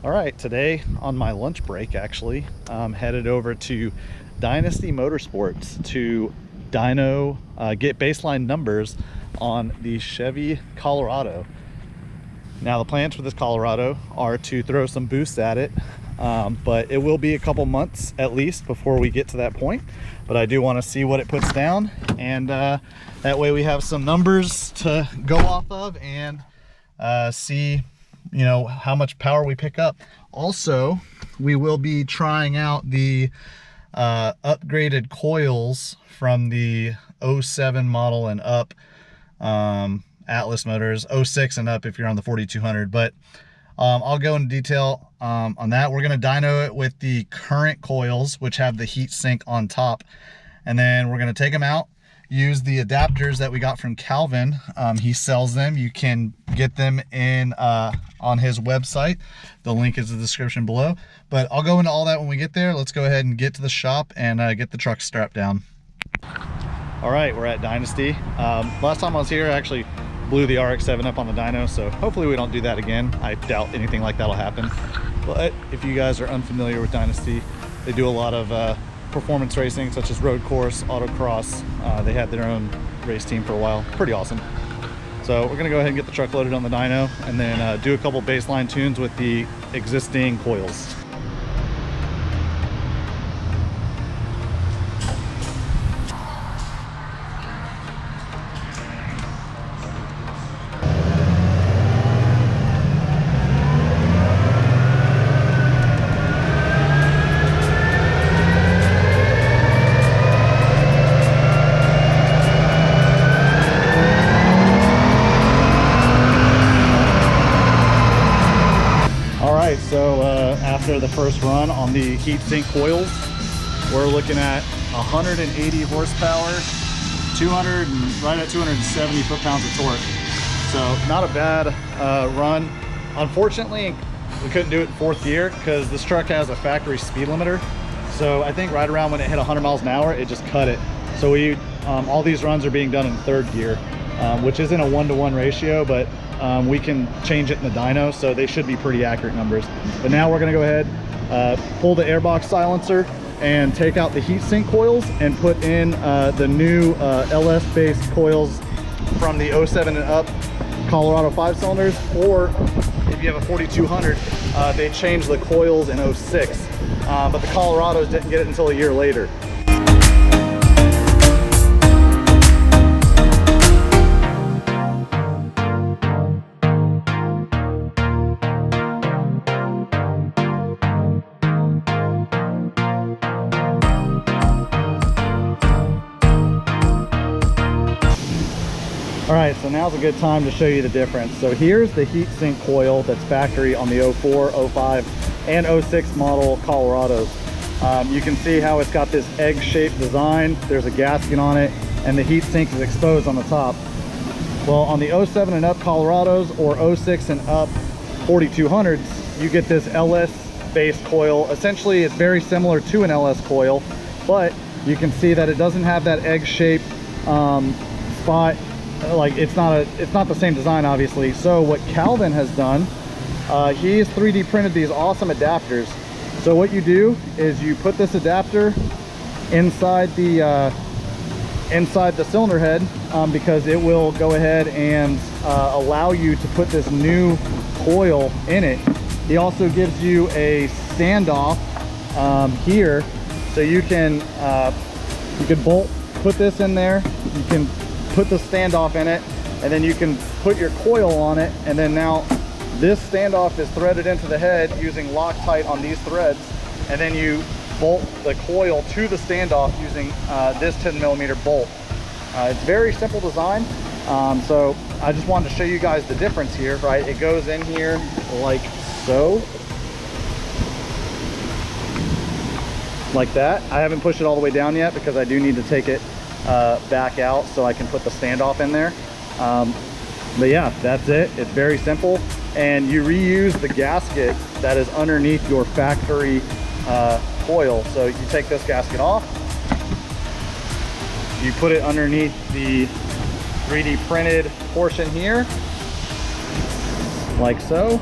All right, today on my lunch break, actually, I'm headed over to Dynasty Motorsports to get baseline numbers on the Chevy Colorado. Now, the plans for this Colorado are to throw some boost at it, but it will be a couple months at least before we get to that point. But I do want to see what it puts down, and that way we have some numbers to go off of and see, you know, how much power we pick up. Also, we will be trying out the upgraded coils from the 07 model and up, Atlas motors, 06 and up if you're on the 4200. But I'll go into detail on that. We're going to dyno it with the current coils, which have the heat sink on top, and then we're going to take them out, use the adapters that we got from Calvin. He sells them. You can get them in on his website. The link is in the description below. But I'll go into all that when we get there. Let's go ahead and get to the shop and get the truck strapped down. All right, we're at Dynasty. Last time I was here, I actually blew the RX-7 up on the dyno, so hopefully we don't do that again. I doubt anything like that'll happen. But if you guys are unfamiliar with Dynasty, they do a lot of performance racing, such as road course, autocross. They had their own race team for a while. Pretty awesome. So we're gonna go ahead and get the truck loaded on the dyno and then do a couple baseline tunes with the existing coils. So after the first run on the heatsink coils, we're looking at 180 horsepower, right at 270 foot-pounds of torque. So not a bad run. Unfortunately, we couldn't do it in fourth gear because this truck has a factory speed limiter. So I think right around when it hit 100 miles an hour, it just cut it. So all these runs are being done in third gear, which isn't a 1-to-1 ratio, but we can change it in the dyno, so they should be pretty accurate numbers. But now we're going to go ahead, pull the airbox silencer and take out the heatsink coils and put in the new LS based coils from the 07 and up Colorado 5-cylinders, or if you have a 4200, they changed the coils in 06, but the Colorados didn't get it until a year later. All right, so now's a good time to show you the difference. So here's the heatsink coil that's factory on the 04, 05, and 06 model Colorados. You can see how it's got this egg-shaped design. There's a gasket on it, and the heatsink is exposed on the top. Well, on the 07 and up Colorados or 06 and up 4200s, you get this LS-based coil. Essentially, it's very similar to an LS coil, but you can see that it doesn't have that egg-shaped spot. Like it's not the same design, obviously. So what Calvin has done, he's 3D printed these awesome adapters. So what you do is you put this adapter inside the cylinder head, because it will go ahead and allow you to put this new coil in it. He also gives you a standoff here, so you can put this in there. You can put the standoff in it, and then you can put your coil on it, and then now this standoff is threaded into the head using Loctite on these threads, and then you bolt the coil to the standoff using this 10mm bolt. It's very simple design, so I just wanted to show you guys the difference here, right? It goes in here like so, like that. I haven't pushed it all the way down yet because I do need to take it back out so I can put the standoff in there. But yeah, that's it. It's very simple, and you reuse the gasket that is underneath your factory coil. So you take this gasket off, you put it underneath the 3D printed portion here, like so,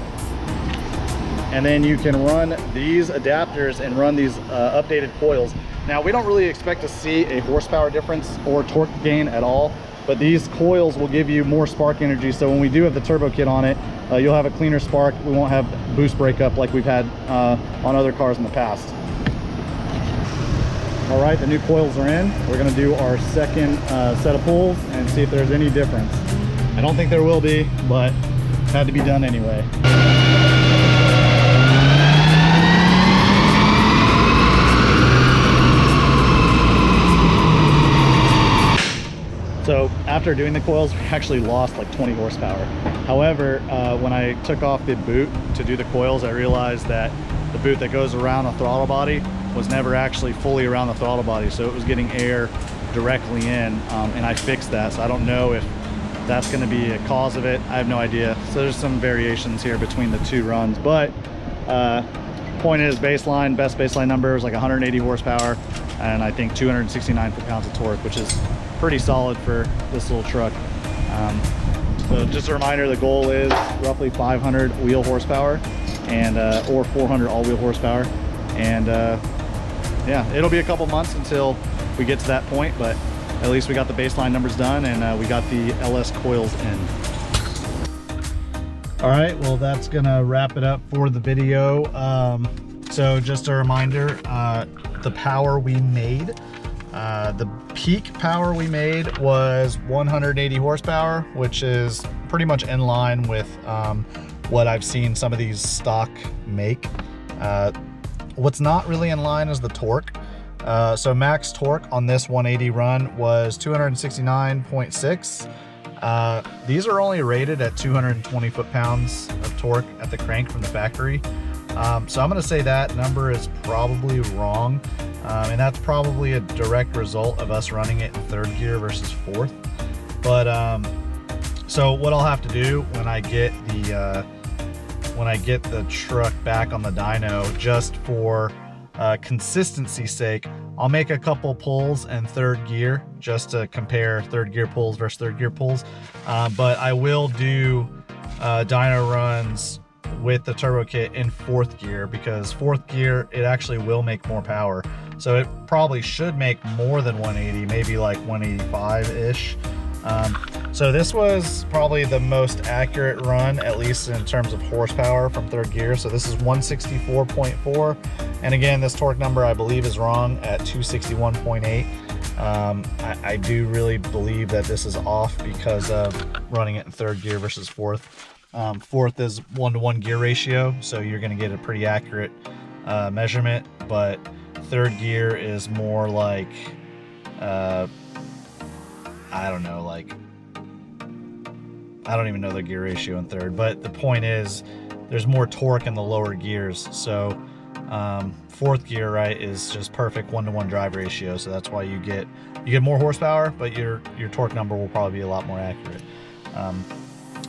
and then you can run these adapters and run these updated coils. Now, we don't really expect to see a horsepower difference or torque gain at all, but these coils will give you more spark energy. So when we do have the turbo kit on it, you'll have a cleaner spark. We won't have boost breakup like we've had on other cars in the past. All right, the new coils are in. We're gonna do our second set of pulls and see if there's any difference. I don't think there will be, but it had to be done anyway. So after doing the coils, we actually lost like 20 horsepower. However, when I took off the boot to do the coils, I realized that the boot that goes around the throttle body was never actually fully around the throttle body. So it was getting air directly in, and I fixed that. So I don't know if that's gonna be a cause of it. I have no idea. So there's some variations here between the two runs, but point is baseline, best baseline number is like 180 horsepower, and I think 269 foot-pounds of torque, which is pretty solid for this little truck. So just a reminder, the goal is roughly 500 wheel horsepower and or 400 all-wheel horsepower, and yeah, it'll be a couple months until we get to that point, but at least we got the baseline numbers done, and we got the LS coils in. All right, well, that's gonna wrap it up for the video. So just a reminder, the power we made, the peak power we made was 180 horsepower, which is pretty much in line with what I've seen some of these stock make. What's not really in line is the torque. So max torque on this 180 run was 269.6. These are only rated at 220 foot-pounds of torque at the crank from the factory. So I'm gonna say that number is probably wrong. And that's probably a direct result of us running it in third gear versus fourth. But so what I'll have to do when I get the truck back on the dyno, just for consistency's sake, I'll make a couple pulls in third gear just to compare third gear pulls versus third gear pulls. But I will do dyno runs with the turbo kit in fourth gear, because fourth gear, it actually will make more power. So it probably should make more than 180, maybe like 185-ish. So this was probably the most accurate run, at least in terms of horsepower, from third gear. So this is 164.4. And again, this torque number I believe is wrong at 261.8. I do really believe that this is off because of running it in third gear versus fourth. Fourth is 1-to-1 gear ratio, so you're gonna get a pretty accurate measurement, but third gear is more like, I don't know, like, I don't even know the gear ratio in third, but the point is there's more torque in the lower gears. So fourth gear, right, is just perfect 1-to-1 drive ratio. So that's why you get more horsepower, but your torque number will probably be a lot more accurate.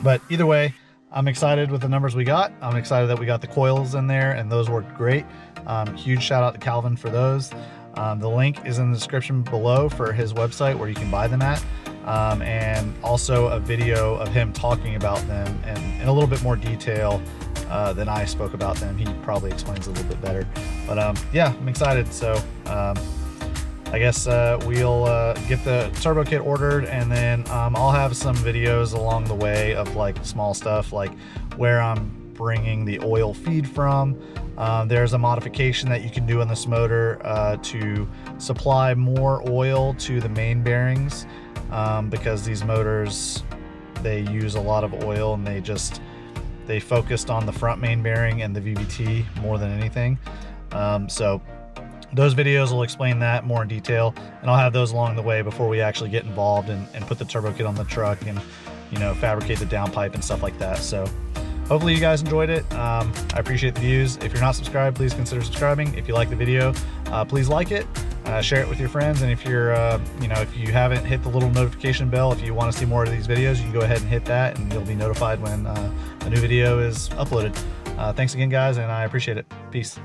But either way, I'm excited with the numbers we got. I'm excited that we got the coils in there, and those worked great. Huge shout out to Calvin for those. The link is in the description below for his website where you can buy them at. And also a video of him talking about them and in a little bit more detail than I spoke about them. He probably explains a little bit better. But yeah, I'm excited. So I guess we'll get the turbo kit ordered, and then I'll have some videos along the way of like small stuff, like where I'm bringing the oil feed from. There's a modification that you can do on this motor to supply more oil to the main bearings, because these motors, they use a lot of oil, and they focused on the front main bearing and the VVT more than anything. So those videos will explain that more in detail, and I'll have those along the way before we actually get involved and put the turbo kit on the truck and, you know, fabricate the downpipe and stuff like that. So hopefully you guys enjoyed it. I appreciate the views. If you're not subscribed, please consider subscribing. If you like the video, please like it, share it with your friends. And if you're, you know, if you haven't hit the little notification bell, if you want to see more of these videos, you can go ahead and hit that, and you'll be notified when a new video is uploaded. Thanks again, guys, and I appreciate it. Peace.